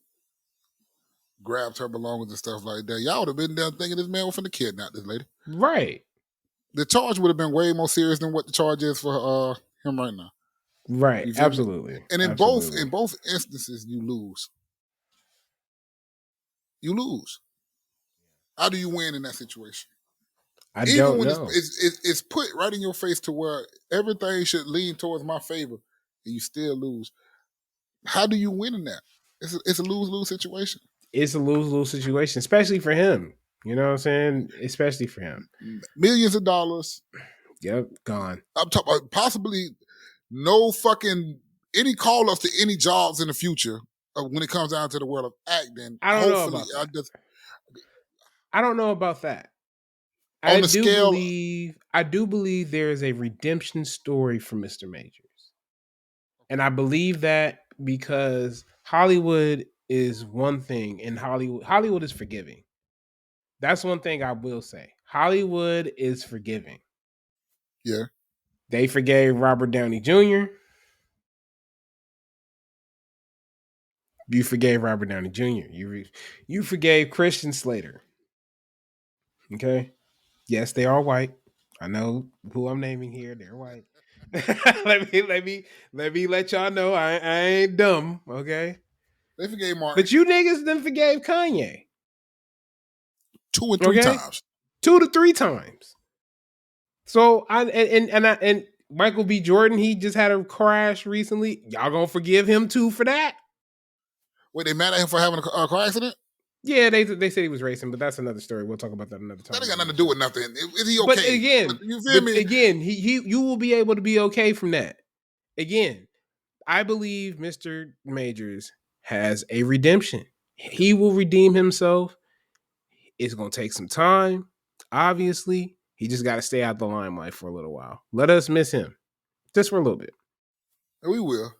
grabbed her belongings and stuff like that. Y'all would have been down thinking this man was finna kidnap this lady. Right. The charge would have been way more serious than what the charge is for him right now. Right. Absolutely. And in Absolutely. both instances, you lose. You lose. How do you win in that situation? I don't know. It's put right in your face to where everything should lean towards my favor, and you still lose. How do you win in that? It's a lose-lose situation. It's a lose-lose situation, especially for him. You know what I'm saying? Especially for him. Millions of dollars. Yep, gone. I'm talking about possibly no fucking any call-ups to any jobs in the future when it comes down to the world of acting. I don't know about that. I don't know about that. I do believe there is a redemption story for Mr. Majors. And I believe that because Hollywood is one thing, and Hollywood is forgiving. That's one thing I will say. Hollywood is forgiving. Yeah. They forgave Robert Downey Jr. You forgave Robert Downey Jr. You forgave Christian Slater. Okay? Yes, they are white. I know who I'm naming here. They're white. let me let y'all know I ain't dumb. Okay? They forgave Martin. But you niggas then forgave Kanye 2 or 3 times. 2 to 3 times. So and Michael B. Jordan, he just had a crash recently. Y'all gonna forgive him too for that? Wait, they mad at him for having a car accident? Yeah, they said he was racing, but that's another story. We'll talk about that another time. That ain't got nothing to do with nothing. Is he okay? But again, you feel me? Again, you will be able to be okay from that. Again, I believe Mr. Majors has a redemption. He will redeem himself. It's gonna take some time. Obviously, he just got to stay out the limelight for a little while. Let us miss him just for a little bit. We will.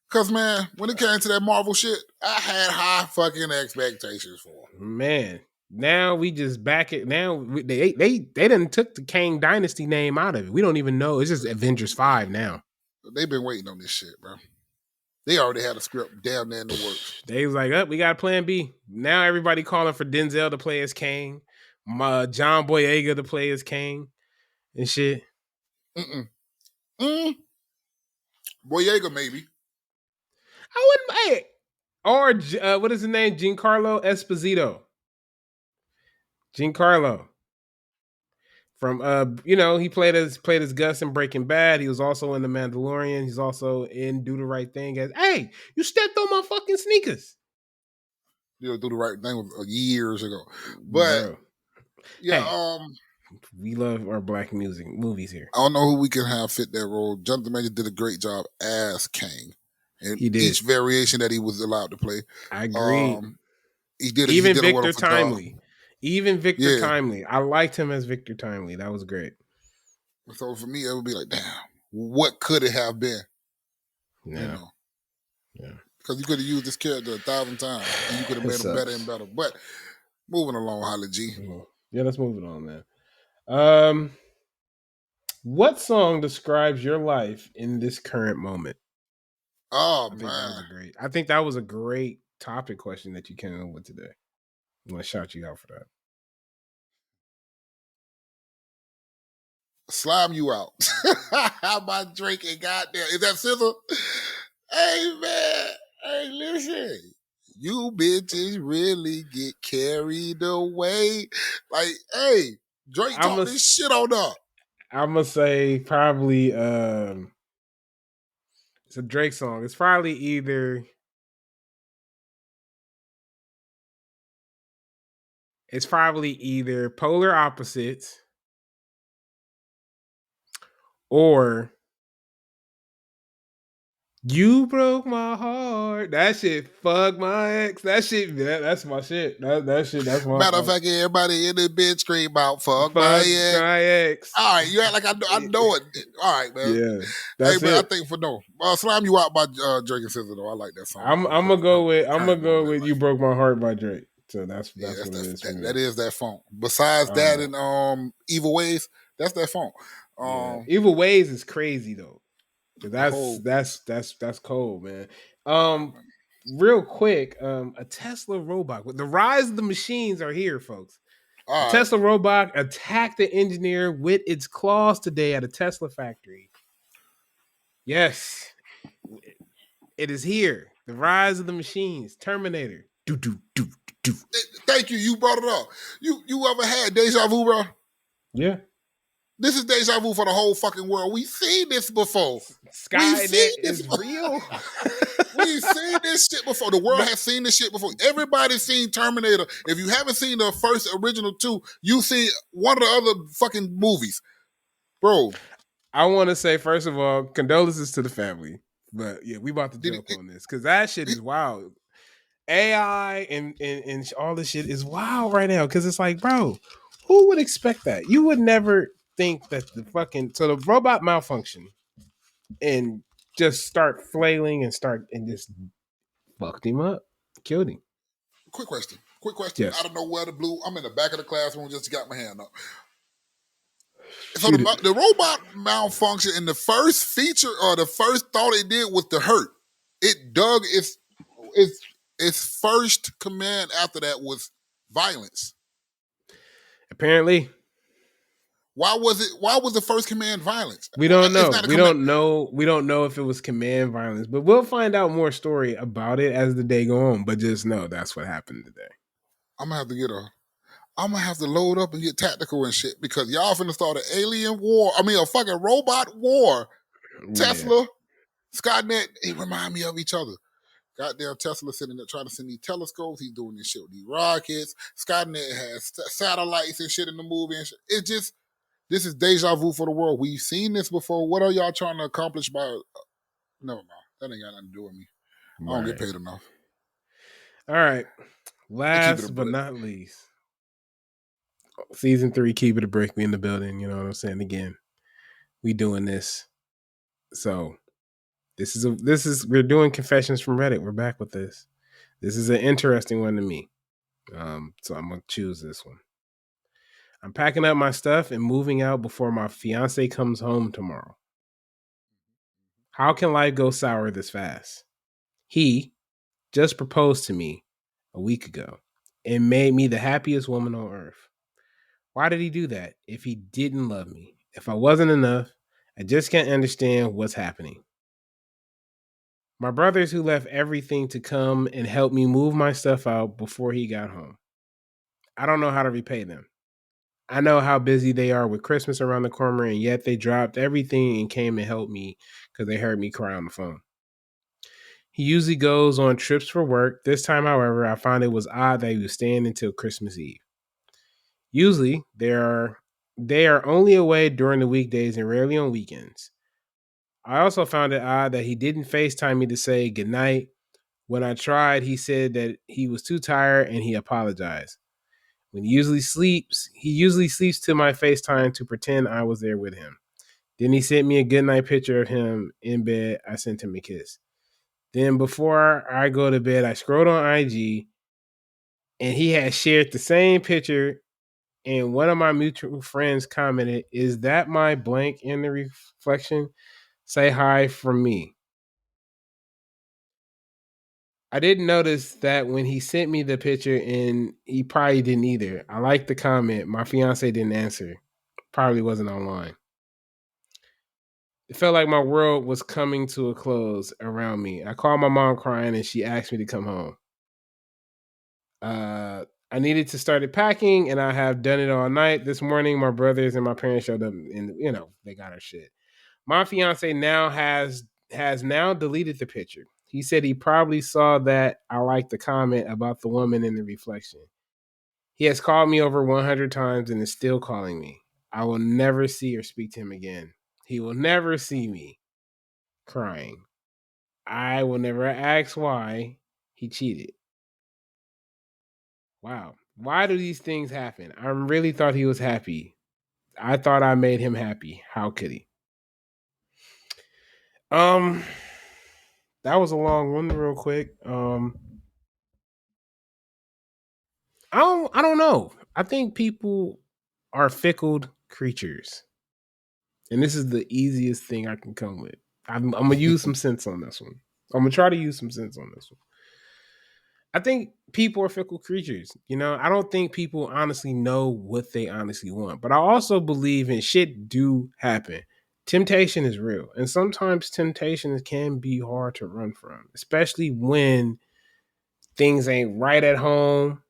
Because, man, when it came to that Marvel shit, I had high fucking expectations for him. Man, now we just back it. Now they done took the Kang Dynasty name out of it. We don't even know. It's just Avengers 5 now. They've been waiting on this shit, bro. They already had a script down there in the works. They was like, we got plan B. Now everybody calling for Denzel to play as Kang. John Boyega to play as Kang and shit. Boyega, maybe. I wouldn't. Or what is his name? Giancarlo Esposito. Giancarlo. From he played as Gus in Breaking Bad. He was also in The Mandalorian. He's also in Do the Right Thing as, hey, you stepped on my fucking sneakers. Do the Right Thing was years ago. But bro. Yeah, hey, we love our black movies here. I don't know who we can have fit that role. Jonathan Majors did a great job as Kang. And he did. Each variation that he was allowed to play. I agree. He did Even he did Victor Timely. Even Victor Timely. I liked him as Victor Timely. That was great. So for me, it would be like, damn, what could it have been? Yeah. Yeah. Because you could have used this character 1,000 times and you could have made him better and better. But moving along, Holly G. Yeah, let's move it on, man. What song describes your life in this current moment? Oh, I think that was a great topic question that you came up with today. I'm going to shout you out for that. Slime you out. My drinking, goddamn. Is that Scissor? Hey, man. Hey, listen. You bitches really get carried away. Like, hey, Drake I'm talk a, this shit on up. I'm gonna say probably it's a Drake song. It's probably either Polar Opposites or You Broke My Heart. That shit fuck my ex. That's my shit. That shit, that's my Matter of fact, everybody in the bitch scream out, fuck my fuck ex. my ex. All right, you act like I know it. All right, man. Yeah. Hey, That's man, I it. think for no. Slime You Out by Drake and Scissor, though. I like that song. I'm gonna go with Like, You Broke My Heart by Drake. So that's yeah, what it is for me. that is that funk. Besides that and Evil Ways, that's that funk. Yeah. Evil Ways is crazy though. The whole That's cold, man. Real quick, a Tesla robot. The rise of the machines are here, folks. A Tesla robot attacked the engineer with its claws today at a Tesla factory. Yes, it is here. The rise of the machines. Terminator. Do do do do. Thank you. You brought it up. You ever had deja vu, bro? Yeah. This is deja vu for the whole fucking world. We've seen this before. Skynet is real. We've seen this shit before. The world has seen this shit before. Everybody's seen Terminator. If you haven't seen the first original two, you've seen one of the other fucking movies. Bro. I want to say, first of all, condolences to the family. But yeah, we about to jump on this because that shit is wild. AI and all this shit is wild right now because it's like, bro, who would expect that? You would never think that the robot malfunction and just start flailing and just fucked him up, killed him. Quick question. Yes. I don't know where the blue. I'm in the back of the classroom, just got my hand up. So the robot malfunction in the first feature or the first thought it did was to hurt. It dug its first command after that was violence. Apparently. Why was the first command violence? We don't know. We don't know if it was command violence, but we'll find out more story about it as the day go on. But just know that's what happened today. I'm gonna have to load up and get tactical and shit because y'all finna start an alien war. I mean, a fucking robot war. Tesla, Skynet, it remind me of each other. Goddamn Tesla sitting there trying to send these telescopes. He's doing this shit with these rockets. Skynet has satellites and shit in the movie and shit. It just, this is deja vu for the world. We've seen this before. What are y'all trying to accomplish by, never mind. That ain't got nothing to do with me. I don't get paid enough. All right. Last but not least, season 3, Keep It a Brick. We in the building. You know what I'm saying? Again, we doing this. So we're doing confessions from Reddit. We're back with this. This is an interesting one to me. So I'm gonna choose this one. I'm packing up my stuff and moving out before my fiance comes home tomorrow. How can life go sour this fast? He just proposed to me a week ago and made me the happiest woman on earth. Why did he do that if he didn't love me? If I wasn't enough, I just can't understand what's happening. My brothers who left everything to come and help me move my stuff out before he got home. I don't know how to repay them. I know how busy they are with Christmas around the corner, and yet they dropped everything and came and helped me because they heard me cry on the phone. He usually goes on trips for work. This time, however, I found it was odd that he was staying until Christmas Eve. Usually, they are only away during the weekdays and rarely on weekends. I also found it odd that he didn't FaceTime me to say goodnight. When I tried, he said that he was too tired and he apologized. When he usually sleeps to my FaceTime to pretend I was there with him. Then he sent me a goodnight picture of him in bed. I sent him a kiss. Then before I go to bed, I scrolled on IG and he had shared the same picture, and one of my mutual friends commented, "Is that my blank in the reflection? Say hi from me." I didn't notice that when he sent me the picture, and he probably didn't either. I liked the comment. My fiance didn't answer. Probably wasn't online. It felt like my world was coming to a close around me. I called my mom crying and she asked me to come home. I needed to start packing and I have done it all night. This morning, my brothers and my parents showed up and they got our shit. My fiance now has now deleted the picture. He said he probably saw that I liked the comment about the woman in the reflection. He has called me over 100 times and is still calling me. I will never see or speak to him again. He will never see me crying. I will never ask why he cheated. Wow. Why do these things happen? I really thought he was happy. I thought I made him happy. How could he? Um, that was a long one, real quick. I don't know. I think people are fickle creatures, and this is the easiest thing I can come with. I'm gonna use some sense on this one. I'm gonna try to use some sense on this one. I think people are fickle creatures. I don't think people honestly know what they honestly want. But I also believe in shit do happen. Temptation is real. And sometimes temptation can be hard to run from, especially when things ain't right at home,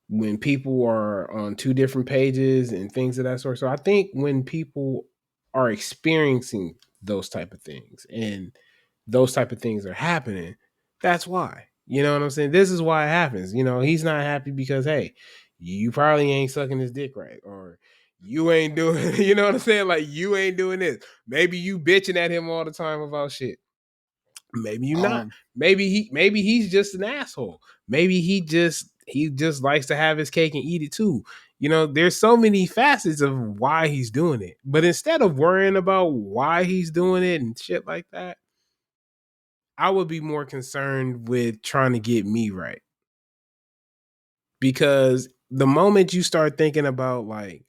when people are on two different pages and things of that sort. So I think when people are experiencing those type of things and those type of things are happening, that's why. You know what I'm saying? This is why it happens. He's not happy because, hey, you probably ain't sucking his dick right, or you ain't doing, you know what I'm saying? Like, you ain't doing this. Maybe you bitching at him all the time about shit. Maybe you not. Maybe he's just an asshole. Maybe he just likes to have his cake and eat it too. There's so many facets of why he's doing it. But instead of worrying about why he's doing it and shit like that, I would be more concerned with trying to get me right. Because the moment you start thinking about, like,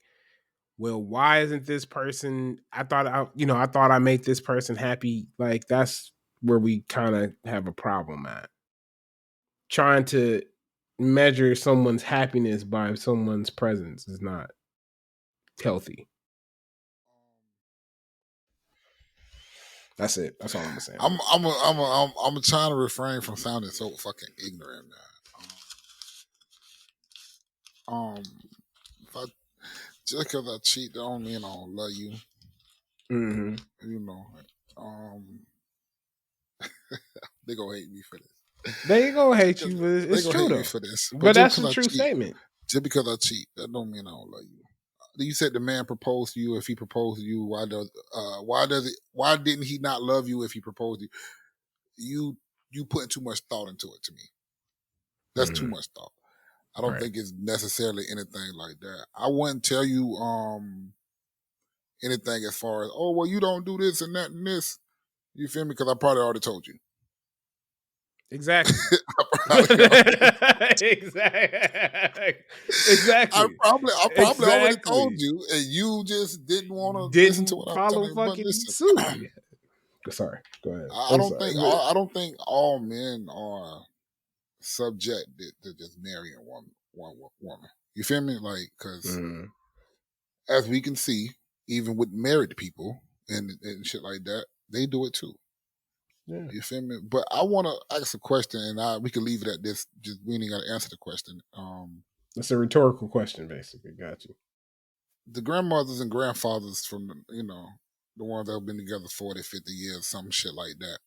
well, why isn't this person, I thought I made this person happy, like, that's where we kind of have a problem at. Trying to measure someone's happiness by someone's presence is not healthy. That's it. That's all I'm gonna say. I'm trying to refrain from sounding so fucking ignorant, man. If I, just because I cheat, don't mean I don't love you. Mm-hmm. They gonna hate me for this. They gonna hate you, but it's true though. For this. But that's a true statement. Just because I cheat, that don't mean I don't love you. You said the man proposed to you. If he proposed to you, why didn't he not love you if he proposed to you? You putting too much thought into it. To me, that's too much thought. I don't think it's necessarily anything like that. I wouldn't tell you anything as far as, oh, well, you don't do this and that and this. You feel me? Because I probably already told you. Exactly. Exactly. I probably already told you, and you just didn't want to listen to what I was telling you. Suit. Sorry, go ahead. I don't think all men are subjected to just marrying one woman. You feel me? Like, because as we can see, even with married people and shit like that, they do it too. Yeah. You feel me? But I want to ask a question, and we can leave it at this. Just we ain't got to answer the question. That's a rhetorical question, basically. Got you. The grandmothers and grandfathers from the ones that have been together 40, 50 years, some shit like that.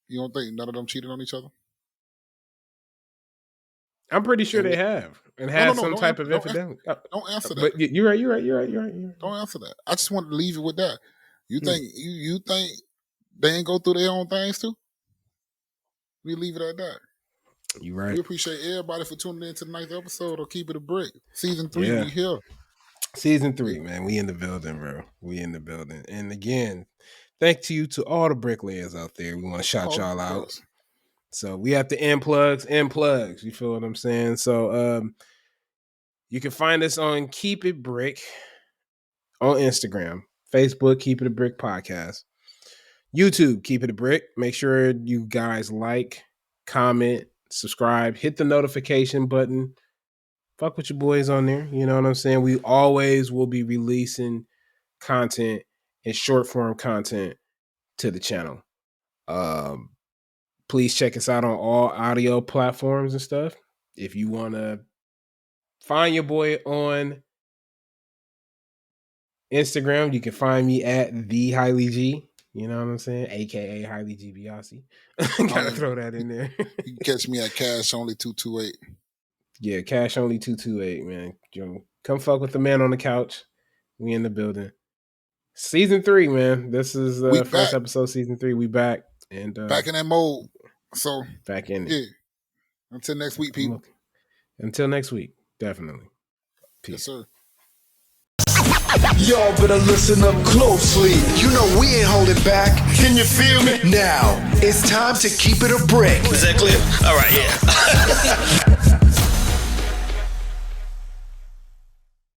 You don't think none of them cheated on each other? I'm pretty sure they have and had some type of infidelity. Don't answer that. But you're right. Don't answer that. I just want to leave it with that. You think you think they ain't go through their own things too? We leave it at that. You right. We appreciate everybody for tuning in to the next episode of Keep It a Brick. Season 3, we here. Season 3, man. We in the building, bro. We in the building. And again, thank you to all the bricklayers out there. We want to shout y'all out. So we have to end plugs. You feel what I'm saying? So you can find us on Keep It Brick on Instagram, Facebook, Keep It a Brick Podcast, YouTube, Keep It a Brick. Make sure you guys like, comment, subscribe, hit the notification button. Fuck with your boys on there. You know what I'm saying? We always will be releasing content and short form content to the channel. Please check us out on all audio platforms and stuff. If you want to find your boy on Instagram, you can find me at the Highly G. You know what I'm saying? AKA Highly G Biasi. Gotta throw that in there. You can catch me at Cash Only 228. Yeah, Cash Only 228, man. Yo, come fuck with the man on the couch. We in the building. Season 3, man. This is the first episode, season 3. We back. And back in that mode. So back in it. Yeah. Until next week, people. Until next week. Definitely. Peace. Yes, sir. Y'all better listen up closely. You know we ain't holding back. Can you feel me? Now, it's time to keep it a brick. Is that clear? All right, yeah.